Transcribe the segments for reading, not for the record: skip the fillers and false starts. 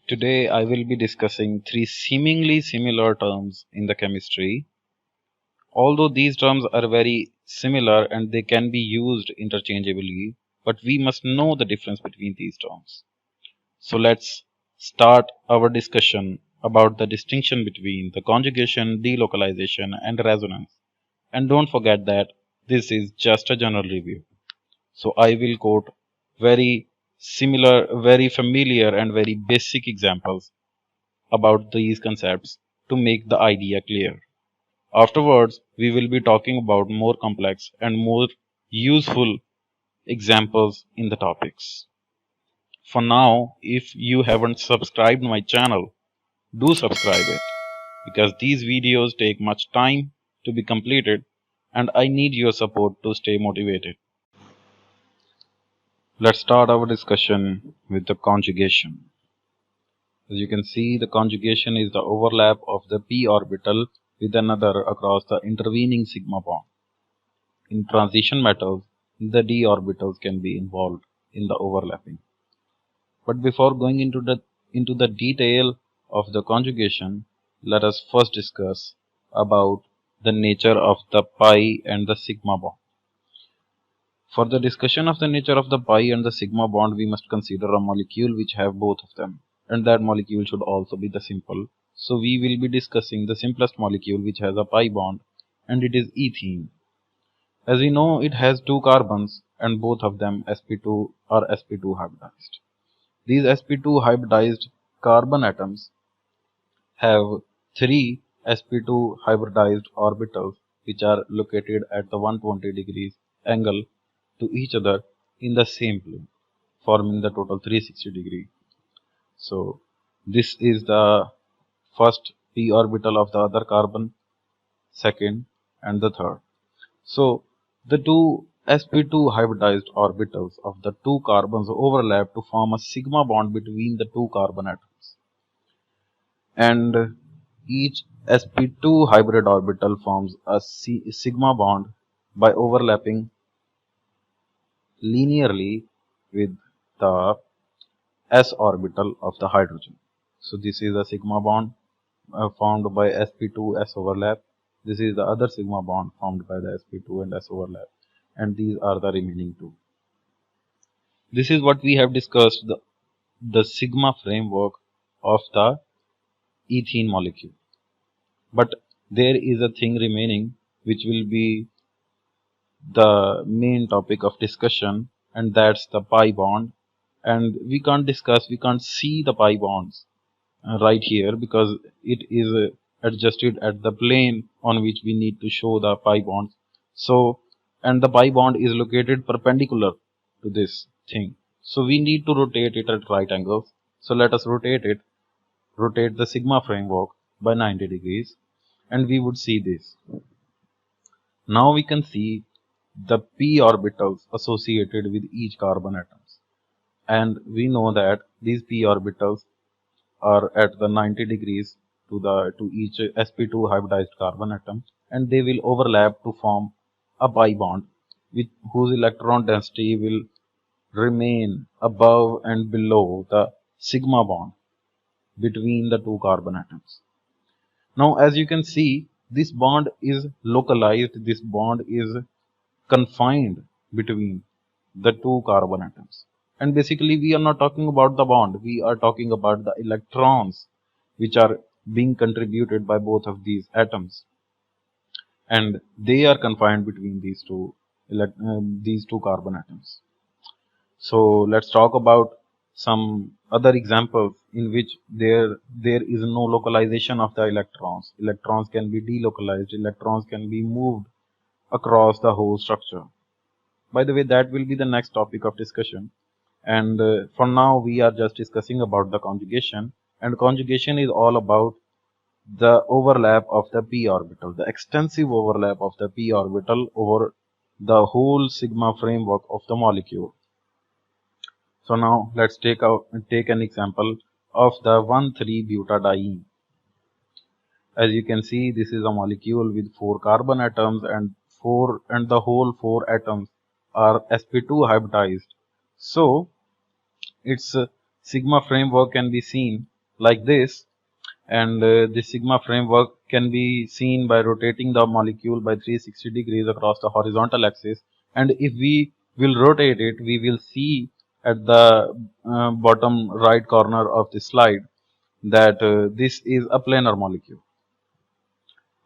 Today I will be discussing three seemingly similar terms in the chemistry. Although these terms are very similar and they can be used interchangeably, but we must know the difference between these terms. So let's start our discussion about the distinction between the conjugation, delocalization, and resonance. And don't forget that this is just a general review. So I will quote very similar, very familiar, and very basic examples about these concepts to make the idea clear. Afterwards, we will be talking about more complex and more useful examples in the topics. For now, if you haven't subscribed my channel, do subscribe it because these videos take much time to be completed and I need your support to stay motivated. Let's start our discussion with the conjugation. As you can see, the conjugation is the overlap of the p orbital with another across the intervening sigma bond. In transition metals, the d orbitals can be involved in the overlapping. But before going into the detail of the conjugation, let us first discuss about the nature of the pi and the sigma bond. For the discussion of the nature of the pi and the sigma bond, we must consider a molecule which have both of them, and that molecule should also be the simple. So we will be discussing the simplest molecule which has a pi bond, and it is ethene. As we know, it has two carbons, and both of them sp2 are sp2 hybridized. These sp2 hybridized carbon atoms have three sp2 hybridized orbitals which are located at the 120 degrees angle to each other in the same plane, forming the total 360 degree. So this is the first p orbital of the other carbon, second and the third. So the two sp2 hybridized orbitals of the two carbons overlap to form a sigma bond between the two carbon atoms. And each sp2 hybrid orbital forms a sigma bond by overlapping linearly with the s orbital of the hydrogen. So this is a sigma bond formed by sp2 s overlap. This is the other sigma bond formed by the sp2 and s overlap, and these are the remaining two. This is what we have discussed, the sigma framework of the ethene molecule. But there is a thing remaining which will be the main topic of discussion, and that's the pi bond. And we can't see the pi bonds right here because it is adjusted at the plane on which we need to show the pi bonds. So, and the pi bond is located perpendicular to this thing. So we need to rotate it at right angles. So let us rotate the sigma framework by 90 degrees, and we would see this. Now we can see the p orbitals associated with each carbon atoms. And we know that these p orbitals are at the 90 degrees to each sp2 hybridized carbon atom, and they will overlap to form a pi bond whose electron density will remain above and below the sigma bond between the two carbon atoms. Now as you can see, this bond is localized, this bond is confined between the two carbon atoms. And basically we are not talking about the bond, we are talking about the electrons which are being contributed by both of these atoms, and they are confined between these two carbon atoms. So let's talk about some other examples in which there is no localization of the electrons. Electrons can be delocalized, electrons can be moved across the whole structure. By the way, that will be the next topic of discussion. And for now, we are just discussing about the conjugation. And conjugation is all about the overlap of the p orbital, the extensive overlap of the p orbital over the whole sigma framework of the molecule. So now let's take an example of the 1,3-butadiene. As you can see, this is a molecule with 4 carbon atoms, and the whole 4 atoms are sp2 hybridized. So its sigma framework can be seen like this, and the sigma framework can be seen by rotating the molecule by 360 degrees across the horizontal axis, and if we will rotate it, we will see at the bottom right corner of the slide that this is a planar molecule.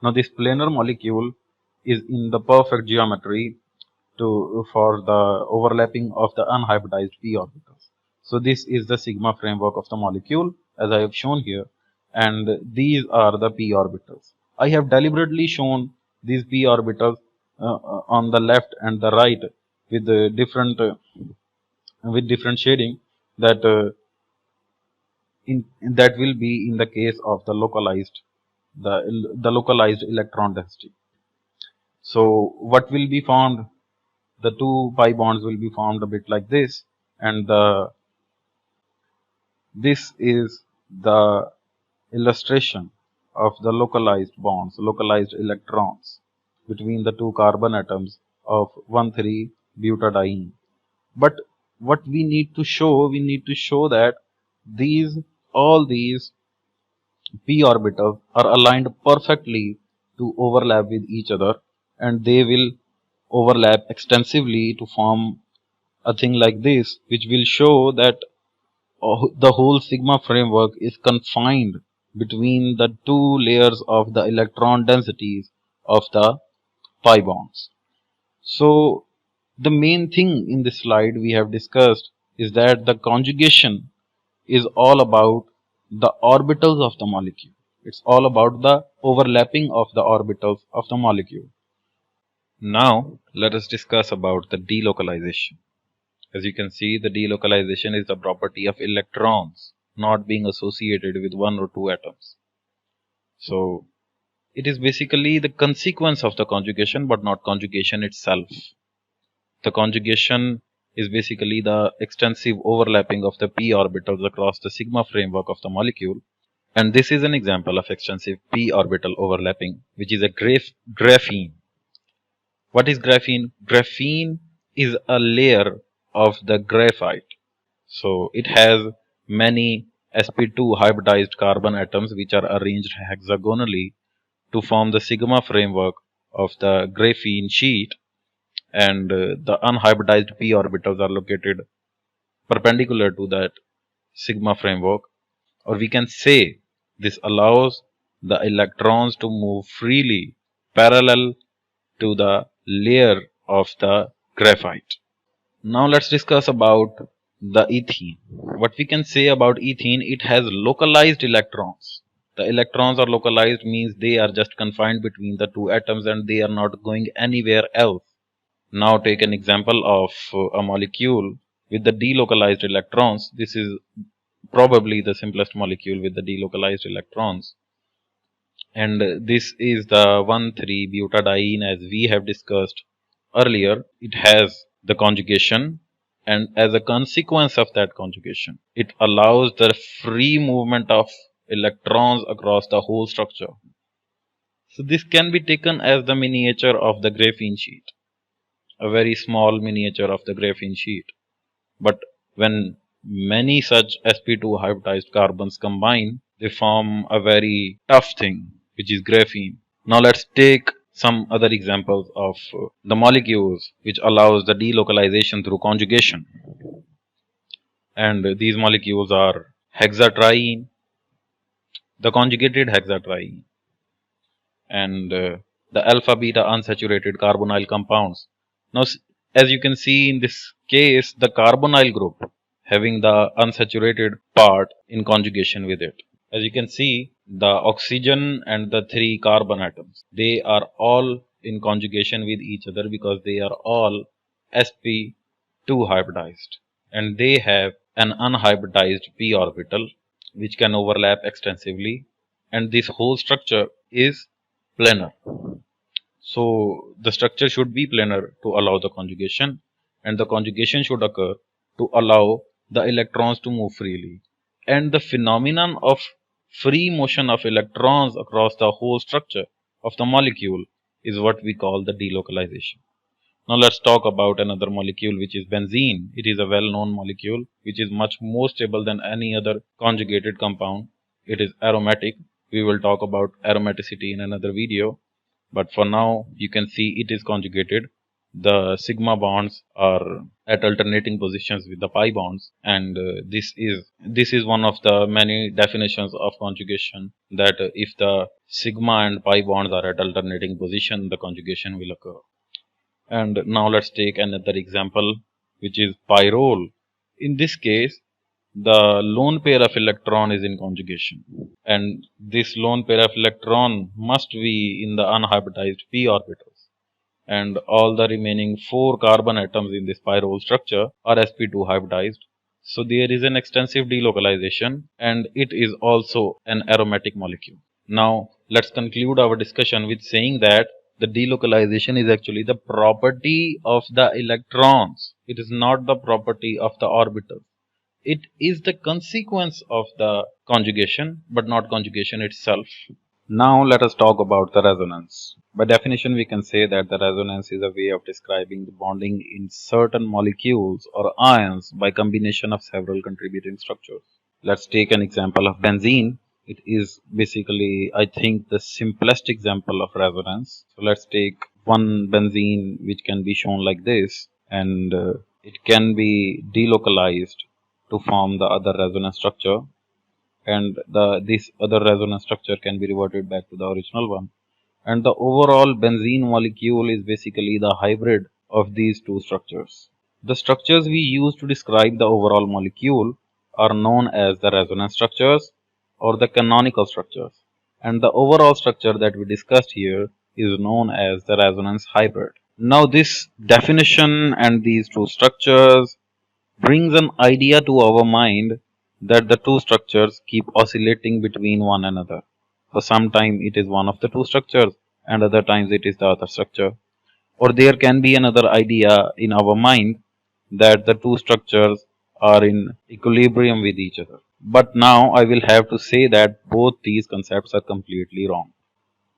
Now this planar molecule is in the perfect geometry for the overlapping of the unhybridized p orbitals. So this is the sigma framework of the molecule as I have shown here, and these are the p orbitals. I have deliberately shown these p orbitals on the left and the right with different shading that that will be in the case of the localized electron density. So what will be formed? The two pi bonds will be formed a bit like this, and this is the illustration of the localized bonds, localized electrons between the two carbon atoms of 1,3-butadiene. But what we need to show that all these p orbitals are aligned perfectly to overlap with each other, and they will overlap extensively to form a thing like this, which will show that the whole sigma framework is confined between the two layers of the electron densities of the pi bonds. So the main thing in this slide we have discussed is that the conjugation is all about the orbitals of the molecule. It's all about the overlapping of the orbitals of the molecule. Now let us discuss about the delocalization. As you can see, the delocalization is the property of electrons not being associated with one or two atoms. So it is basically the consequence of the conjugation, but not conjugation itself. The conjugation is basically the extensive overlapping of the p orbitals across the sigma framework of the molecule. And this is an example of extensive p orbital overlapping, which is a graphene. What is graphene? Graphene is a layer of the graphite. So it has many sp2 hybridized carbon atoms which are arranged hexagonally to form the sigma framework of the graphene sheet, and the unhybridized p orbitals are located perpendicular to that sigma framework, or we can say this allows the electrons to move freely parallel to the layer of the graphite. Now let's discuss about the ethene. What we can say about ethene, it has localized electrons. The electrons are localized means they are just confined between the two atoms and they are not going anywhere else. Now take an example of a molecule with the delocalized electrons. This is probably the simplest molecule with the delocalized electrons. And this is the 1,3-butadiene as we have discussed earlier. It has the conjugation, and as a consequence of that conjugation, it allows the free movement of electrons across the whole structure. So this can be taken as the miniature of the graphene sheet, a very small miniature of the graphene sheet. But when many such sp2 hybridized carbons combine, they form a very tough thing, which is graphene. Now let's take some other examples of the molecules which allows the delocalization through conjugation. And these molecules are hexatriene, the conjugated hexatriene, and the alpha beta unsaturated carbonyl compounds. Now, as you can see in this case, the carbonyl group having the unsaturated part in conjugation with it. As you can see, the oxygen and the three carbon atoms, they are all in conjugation with each other because they are all sp2 hybridized, and they have an unhybridized p orbital which can overlap extensively, and this whole structure is planar. So the structure should be planar to allow the conjugation, and the conjugation should occur to allow the electrons to move freely. And the phenomenon of free motion of electrons across the whole structure of the molecule is what we call the delocalization. Now let's talk about another molecule, which is benzene. It is a well-known molecule which is much more stable than any other conjugated compound. it is aromatic. We will talk about aromaticity in another video, but for now you can see it is conjugated. The sigma bonds are at alternating positions with the pi bonds, and this is one of the many definitions of conjugation, that if the sigma and pi bonds are at alternating position, the conjugation will occur. And now let's take another example, which is pyrrole. In this case, the lone pair of electron is in conjugation, and this lone pair of electron must be in the unhybridized p orbitals, and all the remaining 4 carbon atoms in this pyrrole structure are sp2 hybridized. So there is an extensive delocalization, and it is also an aromatic molecule. Now let's conclude our discussion with saying that the delocalization is actually the property of the electrons. It is not the property of the orbitals. It is the consequence of the conjugation, but not conjugation itself. Now let us talk about the resonance. By definition, we can say that the resonance is a way of describing the bonding in certain molecules or ions by combination of several contributing structures. Let's take an example of benzene. It is basically, I think, the simplest example of resonance. So let's take one benzene which can be shown like this, and it can be delocalized to form the other resonance structure, and this other resonance structure can be reverted back to the original one. And the overall benzene molecule is basically the hybrid of these two structures. The structures we use to describe the overall molecule are known as the resonance structures or the canonical structures, and the overall structure that we discussed here is known as the resonance hybrid. Now this definition and these two structures brings an idea to our mind that the two structures keep oscillating between one another. So sometimes it is one of the two structures, and other times it is the other structure. Or there can be another idea in our mind that the two structures are in equilibrium with each other. But now I will have to say that both these concepts are completely wrong.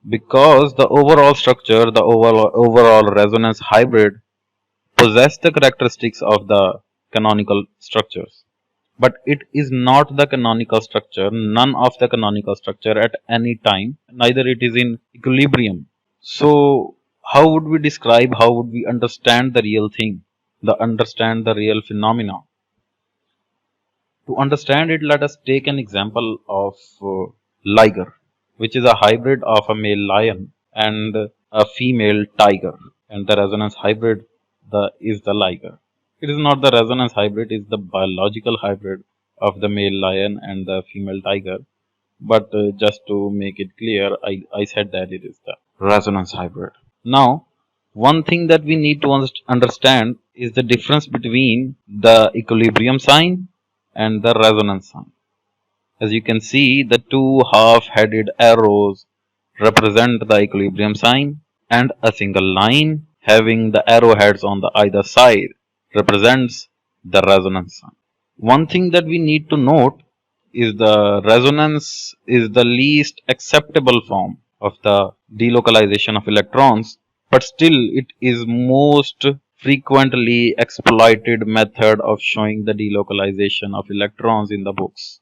Because the overall structure, the overall resonance hybrid, possess the characteristics of the canonical structures. But it is not the canonical structure, none of the canonical structure at any time, neither it is in equilibrium. So how would we describe, how would we understand the real thing, understand the real phenomena? To understand it, let us take an example of liger, which is a hybrid of a male lion and a female tiger, and the resonance hybrid is the liger. It is not the resonance hybrid, it is the biological hybrid of the male lion and the female tiger. But just to make it clear, I said that it is the resonance hybrid. Now, one thing that we need to understand is the difference between the equilibrium sign and the resonance sign. As you can see, the two half-headed arrows represent the equilibrium sign, and a single line having the arrowheads on the either side represents the resonance sign. One thing that we need to note is the resonance is the least acceptable form of the delocalization of electrons, but still it is most frequently exploited method of showing the delocalization of electrons in the books.